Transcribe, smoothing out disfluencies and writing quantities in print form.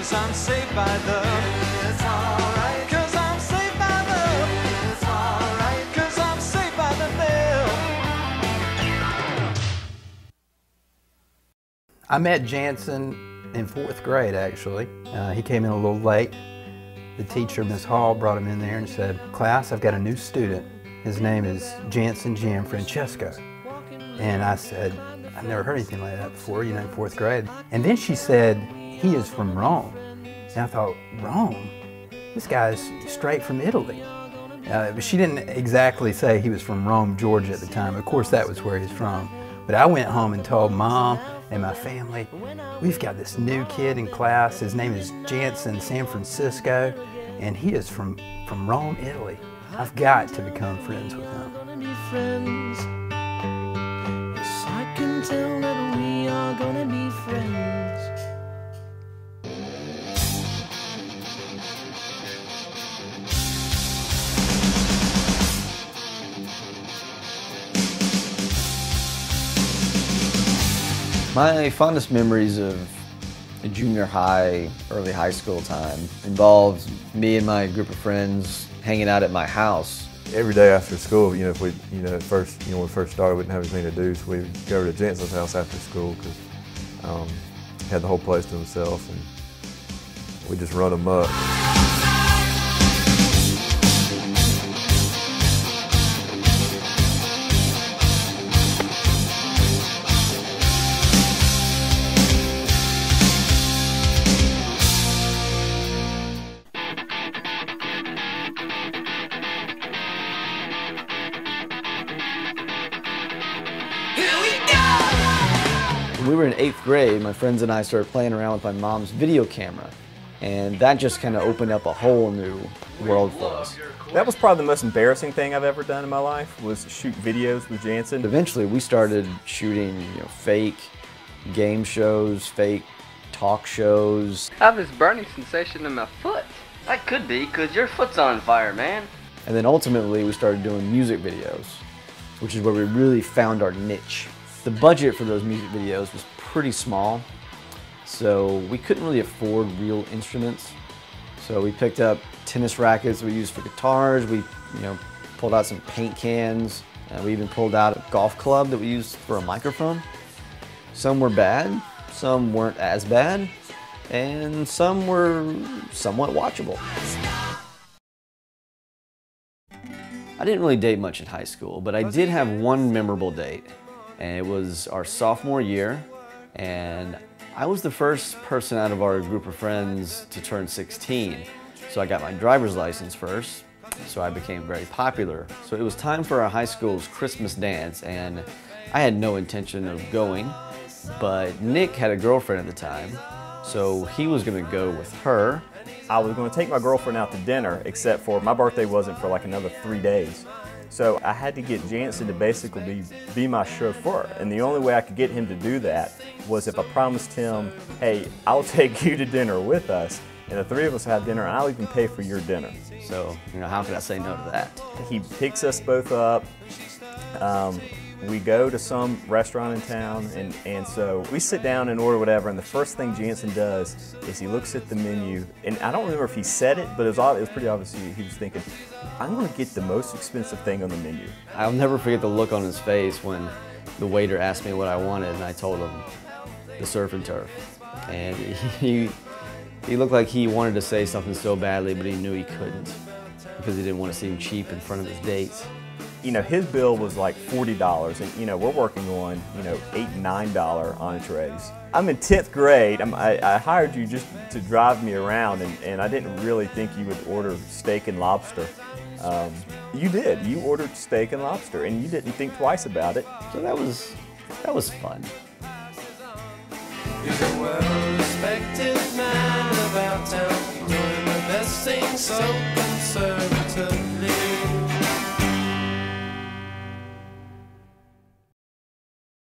'cause I'm saved by love. It's alright, 'cause I'm saved by love. It's alright, 'cause I'm saved by the bell. I met Jantzen in 4th grade, actually. He came in a little late. The teacher, Miss Hall, brought him in there and said, "Class, I've got a new student. His name is Jantzen Gianfrancesco." And I said, "I've never heard anything like that before, you know, in 4th grade." And then she said, "He is from Rome." And I thought, Rome? This guy's straight from Italy. She didn't exactly say he was from Rome, Georgia at the time. Of course, that was where he's from. But I went home and told Mom and my family, "We've got this new kid in class. His name is Jantzen San Francisco, and he is from Rome, Italy. I've got to become friends with him." Yes, I can tell that we are gonna be friends. My fondest memories of junior high, early high school time involved me and my group of friends hanging out at my house. Every day after school, you know, if we, at first, when we first started, we didn't have anything to do, so we'd go over to Jantzen's house after school because he had the whole place to himself, and we just run amok. When we were in 8th grade, my friends and I started playing around with my mom's video camera, and that just kind of opened up a whole new world for us. That was probably the most embarrassing thing I've ever done in my life, was shoot videos with Jantzen. Eventually, we started shooting fake game shows, fake talk shows. I have this burning sensation in my foot. That could be because your foot's on fire, man. And then ultimately, we started doing music videos, which is where we really found our niche. The budget for those music videos was pretty small, so we couldn't really afford real instruments. So we picked up tennis rackets we used for guitars. We, pulled out some paint cans. We even pulled out a golf club that we used for a microphone. Some were bad, some weren't as bad, and some were somewhat watchable. I didn't really date much in high school, but I did have one memorable date. And it was our sophomore year, and I was the first person out of our group of friends to turn 16. So I got my driver's license first, so I became very popular. So it was time for our high school's Christmas dance, and I had no intention of going, but Nick had a girlfriend at the time, so he was gonna go with her. I was going to take my girlfriend out to dinner, except for my birthday wasn't for like another 3 days. So I had to get Jantzen to basically be my chauffeur, and the only way I could get him to do that was if I promised him, "Hey, I'll take you to dinner with us, and the three of us have dinner, and I'll even pay for your dinner." So, how could I say no to that? He picks us both up. We go to some restaurant in town, and so we sit down and order whatever, and the first thing Jantzen does is he looks at the menu, and I don't remember if he said it, but it was pretty obvious he was thinking, "I'm going to get the most expensive thing on the menu." I'll never forget the look on his face when the waiter asked me what I wanted, and I told him the surf and turf. And he looked like he wanted to say something so badly, but he knew he couldn't because he didn't want to seem cheap in front of his dates. His bill was like $40, and we're working on $8 and $9 entrees. I'm in 10th grade. I hired you just to drive me around, and I didn't really think you would order steak and lobster. You did. You ordered steak and lobster, and you didn't think twice about it. So that was fun. He's a well-respected man about town, doing the best thing so conservative.